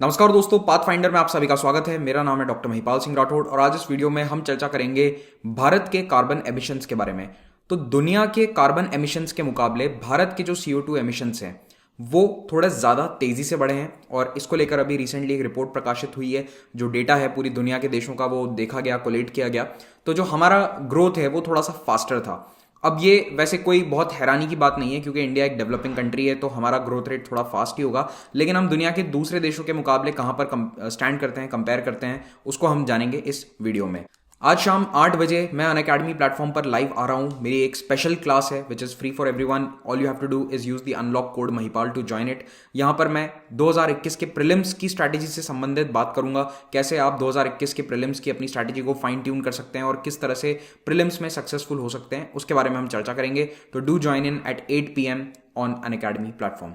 नमस्कार दोस्तों, path finder में आप सभी का स्वागत है। मेरा नाम है डॉक्टर महिपाल सिंह राठौड़ और आज इस वीडियो में हम चर्चा करेंगे भारत के कार्बन एमिशंस के बारे में। तो दुनिया के कार्बन एमिशंस के मुकाबले भारत के जो CO2 एमिशंस हैं वो थोड़ा ज़्यादा तेज़ी से बढ़े हैं और इसको लेकर अभी रिसेंटली एक रिपोर्ट प्रकाशित हुई है। जो डेटा है पूरी दुनिया के देशों का वो देखा गया, कोलेट किया गया। तो जो हमारा ग्रोथ है वो थोड़ा सा फास्टर था। अब ये वैसे कोई बहुत हैरानी की बात नहीं है क्योंकि इंडिया एक डेवलपिंग कंट्री है, तो हमारा ग्रोथ रेट थोड़ा फास्ट ही होगा। लेकिन हम दुनिया के दूसरे देशों के मुकाबले कहाँ पर स्टैंड करते हैं, कंपेयर करते हैं, उसको हम जानेंगे इस वीडियो में। आज शाम 8 बजे मैं अनअकैडमी प्लेटफॉर्म पर लाइव आ रहा हूँ। मेरी एक स्पेशल क्लास है which is free for everyone. All you have to do is use the unlock code Mahipal to join it. यहाँ पर मैं 2021 के प्रीलिम्स की स्ट्रैटेजी से संबंधित बात करूंगा। कैसे आप 2021 के प्रीलिम्स की अपनी स्ट्रैटेजी को फाइन ट्यून कर सकते हैं और किस तरह से प्रीलिम्स में सक्सेसफुल हो सकते हैं, उसके बारे में हम चर्चा करेंगे। तो do join in at 8 PM on Unacademy platform.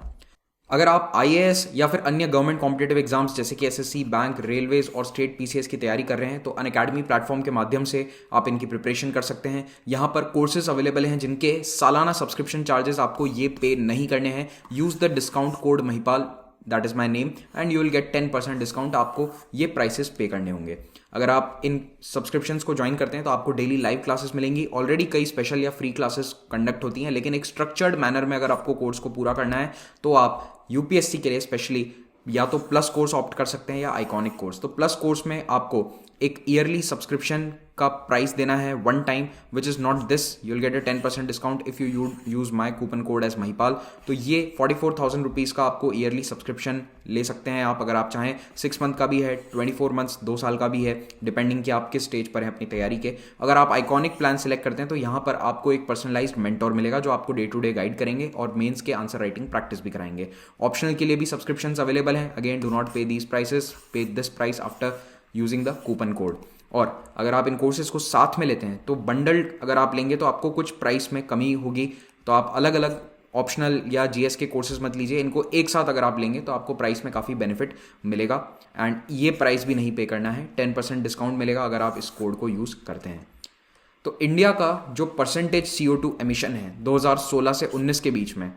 अगर आप IAS या फिर अन्य गवर्नमेंट कॉम्पिटेटिव एग्जाम्स जैसे कि SSC, बैंक, रेलवेज और स्टेट PCS की तैयारी कर रहे हैं तो अनअकैडमी प्लेटफॉर्म के माध्यम से आप इनकी प्रिपरेशन कर सकते हैं। यहाँ पर कोर्सेज अवेलेबल हैं जिनके सालाना सब्सक्रिप्शन चार्जेस आपको ये पे नहीं करने हैं। Use the discount code Mahipal, that is my name, and you will gate 10% discount. आपको ये प्राइसेस पे करने होंगे। अगर आप इन सब्सक्रिप्शंस को ज्वाइन करते हैं तो आपको डेली लाइव क्लासेस मिलेंगी। ऑलरेडी कई स्पेशल या फ्री क्लासेस कंडक्ट होती हैं, लेकिन एक स्ट्रक्चर्ड मैनर में अगर आपको कोर्स को पूरा करना है तो आप UPSC के लिए स्पेशली या तो प्लस कोर्स ऑप्ट कर सकते हैं या आइकॉनिक कोर्स। तो प्लस कोर्स में आपको एक ईयरली सब्सक्रिप्शन का प्राइस देना है one time, which is not this. You will get a 10% discount if you use my coupon code as Mahipal. तो ये 44,000 रुपीज़ का आपको ईयरली सब्सक्रिप्शन ले सकते हैं आप, अगर आप चाहें। 6 मंथ का भी है, 24 मंथ्स 2 साल का भी है, डिपेंडिंग कि आप किस स्टेज पर हैं अपनी तैयारी के। अगर आप आइकॉनिक प्लान सेलेक्ट करते हैं तो यहाँ पर आपको एक पर्सनलाइज्ड मेंटोर मिलेगा जो आपको डे टू डे गाइड करेंगे और मेंस के आंसर राइटिंग प्रैक्टिस भी कराएंगे। ऑप्शनल के लिए भी सब्सक्रिप्शन अवेलेबल हैं। अगेन, डू नॉट पे दीज प्राइसेस, पे this price after using the coupon code. और अगर आप इन कोर्सेज को साथ में लेते हैं तो बंडल्ड अगर आप लेंगे तो आपको कुछ प्राइस में कमी होगी। तो आप अलग अलग ऑप्शनल या GS के कोर्सेज मत लीजिए, इनको एक साथ अगर आप लेंगे तो आपको प्राइस में काफ़ी बेनिफिट मिलेगा। एंड ये प्राइस भी नहीं पे करना है, 10% डिस्काउंट मिलेगा अगर आप इस कोड को यूज़ करते हैं। तो इंडिया का जो परसेंटेज CO2 एमिशन है 2016 से 19 के बीच में,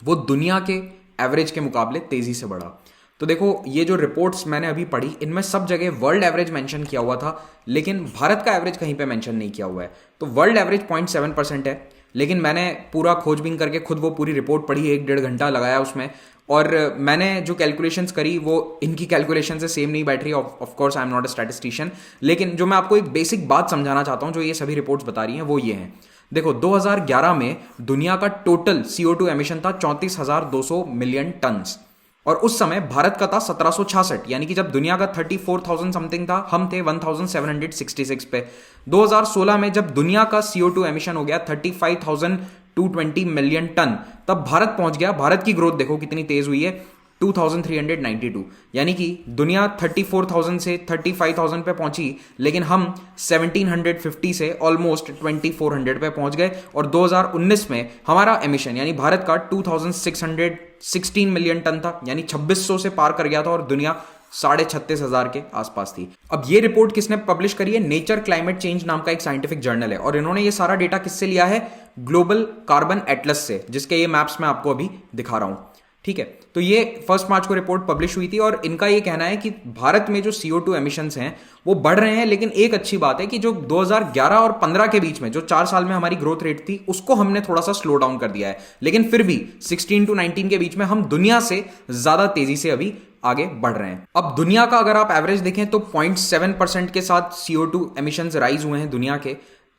वो दुनिया के एवरेज के मुकाबले तेज़ी से बढ़ा। तो देखो, ये जो रिपोर्ट्स मैंने अभी पढ़ी इनमें सब जगह वर्ल्ड एवरेज मेंशन किया हुआ था, लेकिन भारत का एवरेज कहीं पे मेंशन नहीं किया हुआ है। तो वर्ल्ड एवरेज 0.7% है, लेकिन मैंने पूरा खोजबीन करके खुद वो पूरी रिपोर्ट पढ़ी, 1-1.5 घंटा लगाया उसमें, और मैंने जो कैलकुलेशंस करी वो इनकी कैलकुलेशन से सेम नहीं बैठ रही। Of course I am not a statistician, लेकिन जो मैं आपको एक बेसिक बात समझाना चाहता हूँ जो ये सभी रिपोर्ट्स बता रही हैं वो ये हैं। देखो, 2011 में दुनिया का टोटल CO2 एमिशन था 34,200 मिलियन टन्स, और उस समय भारत का था 1766। यानी कि जब दुनिया का 34,000 समथिंग था, हम थे 1766 पे। 2016 में जब दुनिया का CO2 एमिशन हो गया 35,220 मिलियन टन, तब भारत पहुंच गया। भारत की ग्रोथ देखो कितनी तेज हुई है, 2392। यानी कि दुनिया 34,000 से 35,000 पे पहुंची, लेकिन हम 1750 से ऑलमोस्ट 2400 पे पहुंच गए। और 2019 में हमारा एमिशन यानी भारत का 2616 मिलियन टन था, यानी 2600 से पार कर गया था और दुनिया 36,500 के आसपास थी। अब ये रिपोर्ट किसने पब्लिश करी है? नेचर क्लाइमेट चेंज नाम का एक साइंटिफिक जर्नल है, और इन्होंने ये सारा डेटा किससे लिया है? ग्लोबल कार्बन एटलस से, जिसके ये मैप्स मैं आपको अभी दिखा रहा हूं। ठीक है, तो ये 1 मार्च को रिपोर्ट पब्लिश हुई थी और इनका ये कहना है कि भारत में जो CO2 एमिशंस हैं वो बढ़ रहे हैं। लेकिन एक अच्छी बात है कि जो 2011 और 15 के बीच में जो 4 साल में हमारी ग्रोथ रेट थी उसको हमने थोड़ा सा स्लो डाउन कर दिया है, लेकिन फिर भी 16 to 19 के बीच में हम दुनिया से ज्यादा तेजी से अभी आगे बढ़ रहे हैं। अब दुनिया का अगर आप एवरेज देखें तो 0.7% के साथ CO2 एमिशंस राइज हुए हैं दुनिया के।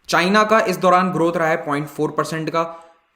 चाइना का इस दौरान ग्रोथ रहा है 0.4% का।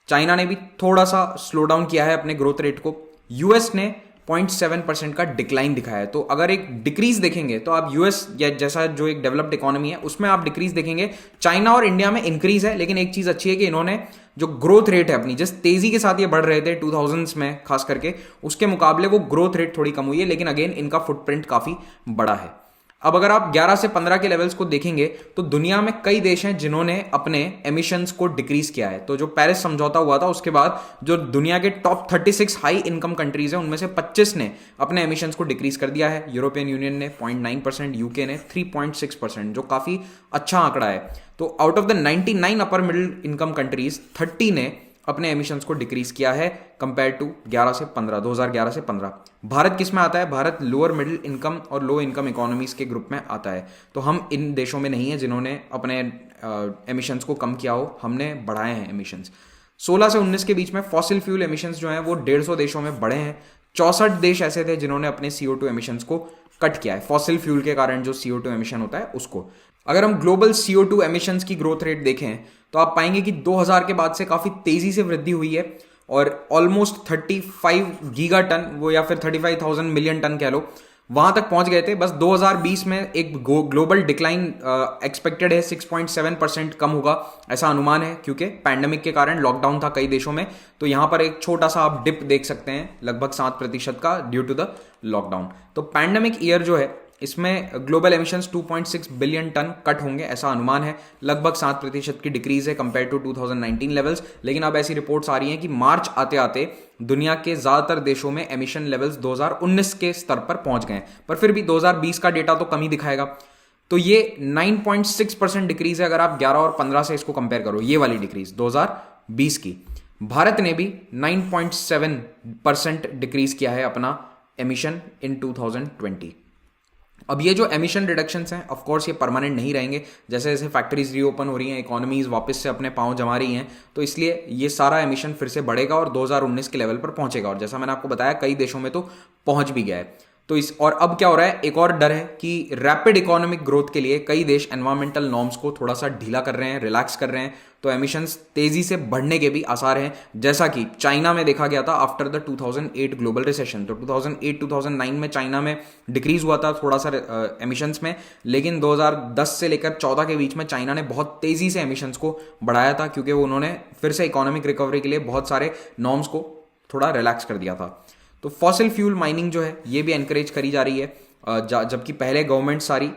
चाइना ने भी थोड़ा सा स्लो डाउन किया है अपने ग्रोथ रेट को। US ने 0.7% का डिक्लाइन दिखाया है। तो अगर एक डिक्रीज देखेंगे तो आप US या जैसा जो एक डेवलप्ड इकोनॉमी है उसमें आप डिक्रीज देखेंगे। चाइना और इंडिया में इंक्रीज है, लेकिन एक चीज अच्छी है कि इन्होंने जो ग्रोथ रेट है अपनी, जिस तेजी के साथ ये बढ़ रहे थे 2000s में खास करके, उसके मुकाबले वो ग्रोथ रेट थोड़ी कम हुई है, लेकिन अगेन इनका फुटप्रिंट काफी बड़ा है। अब अगर आप 11 से 15 के लेवल्स को देखेंगे तो दुनिया में कई देश हैं जिन्होंने अपने एमिशंस को डिक्रीज किया है। तो जो पेरिस समझौता हुआ था उसके बाद जो दुनिया के टॉप 36 हाई इनकम कंट्रीज हैं उनमें से 25 ने अपने एमिशंस को डिक्रीज कर दिया है। यूरोपियन यूनियन ने 0.9%, यूके ने 3.6%, जो काफी अच्छा आंकड़ा है। तो out of the 99 upper middle income countries 30 ने अपने एमिशंस को डिक्रीज किया है कंपेयर टू 2011 से 15। भारत किस में आता है? भारत लोअर मिडिल इनकम और लो इनकम इकोनॉमीज के ग्रुप में आता है। तो हम इन देशों में नहीं है जिन्होंने अपने एमिशंस को कम किया हो, हमने बढ़ाए हैं एमिशंस। 16 से 19 के बीच में फॉसिल फ्यूल एमिशंस जो हैं वो 150 देशों में बढ़े हैं। 64 देश ऐसे थे जिन्होंने अपने CO2 एमिशंस को कट किया है, फॉसिल फ्यूल के कारण जो CO2 एमिशन होता है उसको। अगर हम ग्लोबल CO2 एमिशंस की ग्रोथ रेट देखें तो आप पाएंगे कि 2000 के बाद से काफी तेजी से वृद्धि हुई है और ऑलमोस्ट 35 गीगा टन, वो या फिर 35,000 मिलियन टन कह लो, वहां तक पहुंच गए थे। बस 2020 में एक ग्लोबल डिक्लाइन एक्सपेक्टेड है, 6.7% कम होगा ऐसा अनुमान है, क्योंकि पैंडेमिक के कारण लॉकडाउन था कई देशों में। तो यहां पर एक छोटा सा आप डिप देख सकते हैं, लगभग 7% का, ड्यू टू द लॉकडाउन। तो पैंडेमिक ईयर जो है इसमें global emissions 2.6 billion ton cut होंगे ऐसा अनुमान है, लगभग 7% की डिक्रीज है कंपेयर टू 2019 लेवल्स। लेकिन अब ऐसी रिपोर्ट्स आ रही हैं कि मार्च आते आते दुनिया के ज्यादातर देशों में एमिशन लेवल्स 2019 के स्तर पर पहुंच गए, पर फिर भी 2020 का डेटा तो कम ही दिखाएगा। तो ये 9.6% डिक्रीज है अगर आप 11 और 15 से इसको कंपेयर करो, ये वाली डिक्रीज 2020 की। भारत ने भी 9.7% डिक्रीज किया है अपना एमिशन इन 2020। अब ये जो एमिशन रिडक्शंस हैं ऑफ कोर्स ये परमानेंट नहीं रहेंगे, जैसे जैसे फैक्ट्रीज रीओपन हो रही हैं, इकोनॉमीज वापस से अपने पांव जमा रही हैं, तो इसलिए ये सारा एमिशन फिर से बढ़ेगा और 2019 के लेवल पर पहुंचेगा। और जैसा मैंने आपको बताया कई देशों में तो पहुंच भी गया है। तो इस और अब क्या हो रहा है, एक और डर है कि रैपिड इकोनॉमिक ग्रोथ के लिए कई देश एनवायरमेंटल नॉर्म्स को थोड़ा सा ढीला कर रहे हैं, रिलैक्स कर रहे हैं, तो एमिशंस तेजी से बढ़ने के भी आसार हैं, जैसा कि चाइना में देखा गया था आफ्टर द 2008 ग्लोबल रिसेशन। तो 2008-2009 में चाइना में डिक्रीज हुआ था थोड़ा सा एमिशंस में, लेकिन 2010 से लेकर 14 के बीच में चाइना ने बहुत तेजी से एमिशंस को बढ़ाया था, क्योंकि उन्होंने फिर से इकोनॉमिक रिकवरी के लिए बहुत सारे नॉर्म्स को थोड़ा रिलैक्स कर दिया था। तो फॉसिल फ्यूल माइनिंग जो है ये भी एनकरेज करी जा रही है, जबकि पहले गवर्नमेंट सारी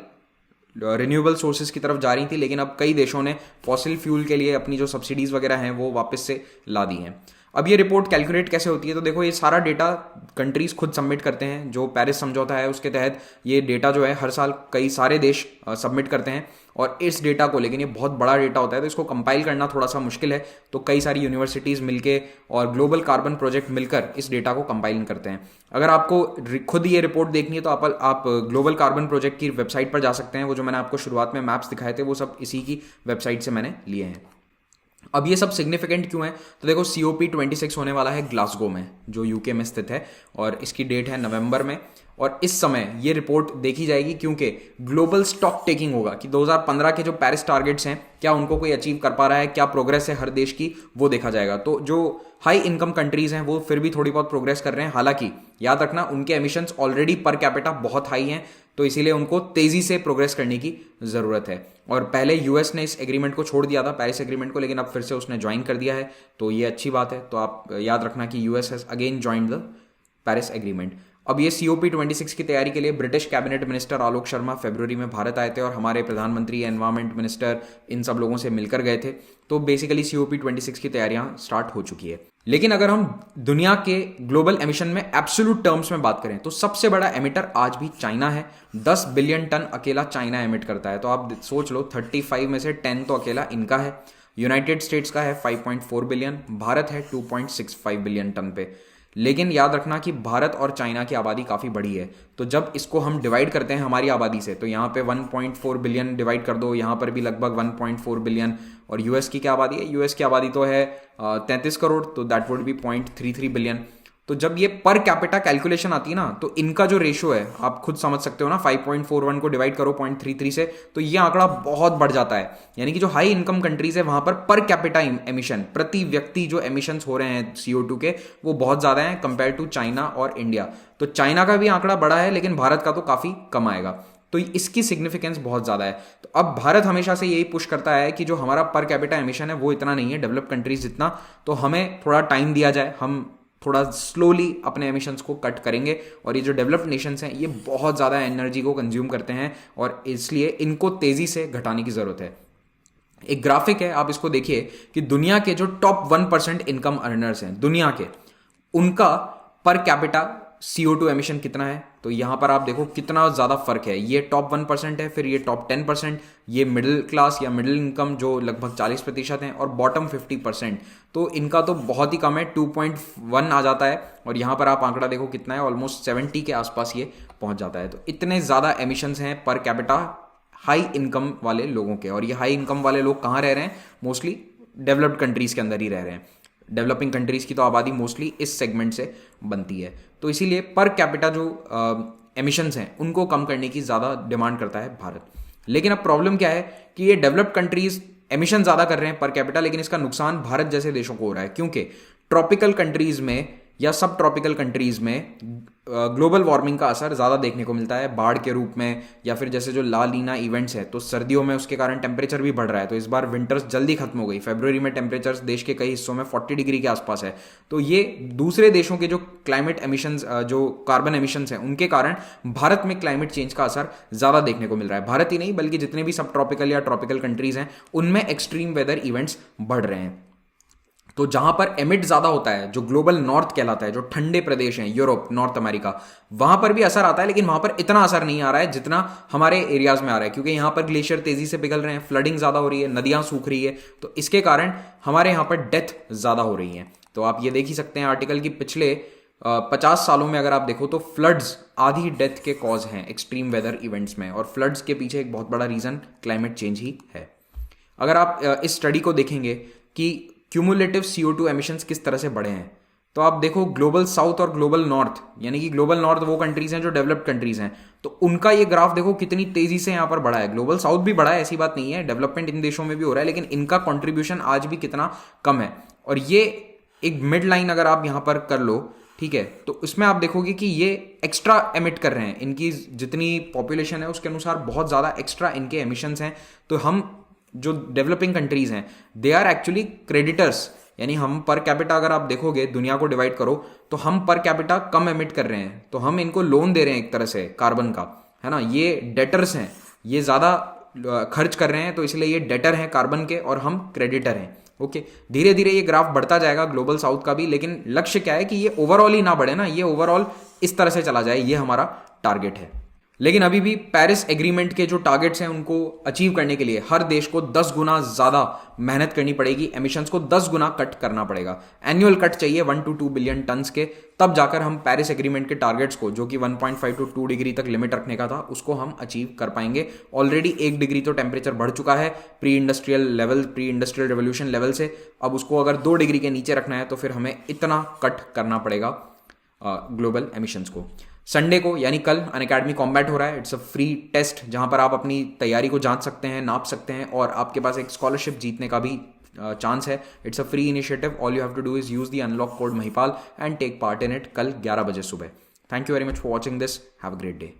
रिन्यूएबल सोर्सेज की तरफ जा रही थी, लेकिन अब कई देशों ने फॉसिल फ्यूल के लिए अपनी जो सब्सिडीज वगैरह हैं वो वापस से ला दी हैं। अब ये रिपोर्ट कैलकुलेट कैसे होती है, तो देखो ये सारा डेटा कंट्रीज खुद सबमिट करते हैं। जो पेरिस समझौता है उसके तहत ये डेटा जो है हर साल कई सारे देश सबमिट करते हैं, और इस डेटा को, लेकिन ये बहुत बड़ा डेटा होता है तो इसको कंपाइल करना थोड़ा सा मुश्किल है, तो कई सारी यूनिवर्सिटीज़ मिलके और ग्लोबल कार्बन प्रोजेक्ट मिलकर इस डेटा को कंपाइल करते हैं। अगर आपको खुद ये रिपोर्ट देखनी है तो आप ग्लोबल कार्बन प्रोजेक्ट की वेबसाइट पर जा सकते हैं। वो जो मैंने आपको शुरुआत में मैप्स दिखाए थे वो सब इसी की वेबसाइट से मैंने लिए हैं। अब ये सब सिग्निफिकेंट क्यों है, तो देखो COP26 होने वाला है ग्लासगो में, जो यूके में स्थित है, और इसकी डेट है नवंबर में। और इस समय ये रिपोर्ट देखी जाएगी क्योंकि ग्लोबल स्टॉक टेकिंग होगा कि 2015 के जो पेरिस टारगेट्स हैं क्या उनको कोई अचीव कर पा रहा है, क्या प्रोग्रेस है हर देश की, वो देखा जाएगा। तो जो हाई इनकम कंट्रीज हैं वो फिर भी थोड़ी बहुत प्रोग्रेस कर रहे हैं, हालांकि याद रखना उनके एमिशंस ऑलरेडी पर कैपिटा बहुत हाई हैं, तो इसीलिए उनको तेजी से प्रोग्रेस करने की जरूरत है। और पहले यूएस ने इस एग्रीमेंट को छोड़ दिया था, पेरिस एग्रीमेंट को, लेकिन अब फिर से उसने ज्वाइन कर दिया है, तो ये अच्छी बात है। तो आप याद रखना कि US has again joined the Paris agreement. अब ये COP26 की तैयारी के लिए British cabinet minister Alok Sharma फरवरी में भारत आए थे, और हमारे प्रधानमंत्री, एनवायरमेंट मिनिस्टर, इन सब लोगों से मिलकर गए थे। तो बेसिकली COP26 की तैयारियां स्टार्ट हो चुकी है। लेकिन अगर हम दुनिया के ग्लोबल एमिशन में एब्सोल्यूट टर्म्स में बात करें तो सबसे बड़ा एमिटर आज भी चाइना है। 10 बिलियन टन अकेला चाइना एमिट करता है। तो आप सोच लो 35 में से 10 तो अकेला इनका है। यूनाइटेड स्टेट्स का है 5.4 बिलियन, भारत है 2.65 बिलियन टन पे। लेकिन याद रखना कि भारत और चाइना की आबादी काफ़ी बड़ी है, तो जब इसको हम डिवाइड करते हैं हमारी आबादी से, तो यहाँ पे 1.4 बिलियन डिवाइड कर दो, यहाँ पर भी लगभग 1.4 बिलियन। और यूएस की क्या आबादी है, यूएस की आबादी तो है 33 करोड़, तो दैट वुड बी 0.33 बिलियन। तो जब ये पर कैपिटा कैलकुलेशन आती है ना, तो इनका जो रेशो है आप खुद समझ सकते हो ना, 5.41 को डिवाइड करो 0.33 से, तो ये आंकड़ा बहुत बढ़ जाता है। यानी कि जो हाई इनकम कंट्रीज है वहां पर कैपिटा एमिशन, प्रति व्यक्ति जो एमिशंस हो रहे हैं CO2 के, वो बहुत ज्यादा है कंपेयर टू चाइना और इंडिया। तो चाइना का भी आंकड़ा बड़ा है, लेकिन भारत का तो काफी कम आएगा, तो इसकी सिग्निफिकेंस बहुत ज्यादा है। तो अब भारत हमेशा से यही पुश करता है कि जो हमारा पर कैपिटा एमिशन है वो इतना नहीं है डेवलप कंट्रीज जितना, तो हमें थोड़ा टाइम दिया जाए, हम थोड़ा स्लोली अपने एमिशंस को कट करेंगे। और ये जो डेवलप्ड नेशंस हैं ये बहुत ज़्यादा एनर्जी को कंज्यूम करते हैं, और इसलिए इनको तेज़ी से घटाने की ज़रूरत है। एक ग्राफिक है, आप इसको देखिए कि दुनिया के जो टॉप 1% इनकम अर्नर्स हैं दुनिया के, उनका पर कैपिटा CO2 एमिशन कितना है, तो यहाँ पर आप देखो कितना ज़्यादा फर्क है। ये टॉप 1% है, फिर ये टॉप 10%, ये मिडिल क्लास या मिडिल इनकम जो लगभग 40% हैं, और बॉटम 50%। तो इनका तो बहुत ही कम है, 2.1 आ जाता है। और यहाँ पर आप आंकड़ा देखो कितना है, ऑलमोस्ट 70 के आसपास ये पहुँच जाता है। तो इतने ज़्यादा एमिशंस हैं पर कैपिटा हाई इनकम वाले लोगों के। और ये हाई इनकम वाले लोग कहाँ रह रहे हैं? मोस्टली डेवलप्ड कंट्रीज़ के अंदर ही रह रहे हैं। डेवलपिंग कंट्रीज़ की तो आबादी मोस्टली इस सेगमेंट से बनती है। तो इसीलिए पर कैपिटा जो एमिशंस हैं उनको कम करने की ज़्यादा डिमांड करता है भारत। लेकिन अब प्रॉब्लम क्या है कि ये डेवलप्ड कंट्रीज़ एमिशन ज़्यादा कर रहे हैं पर कैपिटा, लेकिन इसका नुकसान भारत जैसे देशों को हो रहा है, क्योंकि ट्रॉपिकल कंट्रीज़ में या सब ट्रॉपिकल कंट्रीज़ में ग्लोबल वार्मिंग का असर ज़्यादा देखने को मिलता है, बाढ़ के रूप में, या फिर जैसे जो ला लीना इवेंट्स है, तो सर्दियों में उसके कारण टेम्परेचर भी बढ़ रहा है। तो इस बार विंटर्स जल्दी खत्म हो गई, फरवरी में टेम्परेचर देश के कई हिस्सों में 40 डिग्री के आसपास है। तो ये दूसरे देशों के जो क्लाइमेट एमिशंस, जो कार्बन एमिशंस हैं, उनके कारण भारत में क्लाइमेट चेंज का असर ज़्यादा देखने को मिल रहा है। भारत ही नहीं बल्कि जितने भी सब ट्रॉपिकल या ट्रॉपिकल कंट्रीज़ हैं उनमें एक्सट्रीम वेदर इवेंट्स बढ़ रहे हैं। तो जहां पर एमिट ज्यादा होता है, जो ग्लोबल नॉर्थ कहलाता है, जो ठंडे प्रदेश हैं, यूरोप, नॉर्थ अमेरिका, वहां पर भी असर आता है, लेकिन वहां पर इतना असर नहीं आ रहा है जितना हमारे एरियाज में आ रहा है, क्योंकि यहां पर ग्लेशियर तेजी से पिघल रहे हैं, फ्लडिंग ज्यादा हो रही है, नदियां सूख रही है। तो इसके कारण हमारे यहां पर डेथ ज्यादा हो रही है। तो आप ये देख ही सकते हैं आर्टिकल की पिछले 50 सालों में अगर आप देखो तो फ्लड्स आधी डेथ के कॉज हैं एक्सट्रीम वेदर इवेंट्स में, और फ्लड्स के पीछे एक बहुत बड़ा रीजन क्लाइमेट चेंज ही है। अगर आप इस स्टडी को देखेंगे कि क्यूमुलेटिव CO2 एमिशंस किस तरह से बढ़े हैं, तो आप देखो ग्लोबल साउथ और ग्लोबल नॉर्थ, यानी कि ग्लोबल नॉर्थ वो कंट्रीज हैं जो डेवलप्ड कंट्रीज हैं, तो उनका ये ग्राफ देखो कितनी तेजी से यहां पर बढ़ा है। ग्लोबल साउथ भी बढ़ा है, ऐसी बात नहीं है, डेवलपमेंट इन देशों में भी हो रहा है, लेकिन इनका कॉन्ट्रीब्यूशन आज भी कितना कम है। और ये एक मिड लाइन अगर आप यहां पर कर लो, ठीक है, तो इसमें आप देखोगे कि ये एक्स्ट्रा एमिट कर रहे हैं, इनकी जितनी पॉपुलेशन है उसके अनुसार बहुत ज़्यादा एक्स्ट्रा इनके एमिशंस हैं। तो हम जो डेवलपिंग कंट्रीज हैं दे आर एक्चुअली क्रेडिटर्स, यानी हम पर कैपिटा अगर आप देखोगे, दुनिया को डिवाइड करो, तो हम पर कैपिटा कम एमिट कर रहे हैं, तो हम इनको लोन दे रहे हैं एक तरह से कार्बन का, है ना। ये डेटर्स हैं, ये ज़्यादा खर्च कर रहे हैं, तो इसलिए ये डेटर हैं कार्बन के और हम क्रेडिटर हैं। ओके, धीरे धीरे ये ग्राफ बढ़ता जाएगा ग्लोबल साउथ का भी, लेकिन लक्ष्य क्या है कि ये ओवरऑल ही ना बढ़े ना, ये ओवरऑल इस तरह से चला जाए, ये हमारा टारगेट है। लेकिन अभी भी पेरिस एग्रीमेंट के जो टारगेट्स हैं उनको अचीव करने के लिए हर देश को 10 गुना ज्यादा मेहनत करनी पड़ेगी, एमिशंस को 10 गुना कट करना पड़ेगा। एनुअल कट चाहिए 1 to 2 बिलियन टन्स के, तब जाकर हम पेरिस एग्रीमेंट के टारगेट्स को, जो कि 1.5 to 2 डिग्री तक लिमिट रखने का था, उसको हम अचीव कर पाएंगे। ऑलरेडी 1 डिग्री तो टेम्परेचर बढ़ चुका है प्री इंडस्ट्रियल रेवोल्यूशन लेवल से। अब उसको अगर 2 डिग्री के नीचे रखना है तो फिर हमें इतना कट करना पड़ेगा ग्लोबल एमिशंस को। संडे को यानी कल अनअकैडमी कॉम्बैट हो रहा है। इट्स अ फ्री टेस्ट जहां पर आप अपनी तैयारी को जांच सकते हैं, नाप सकते हैं, और आपके पास एक स्कॉलरशिप जीतने का भी चांस है। It's a free initiative, all you have to do is use the unlock code Mahipal and take part in it, कल 11 बजे सुबह। Thank you very much for watching this, have a great day.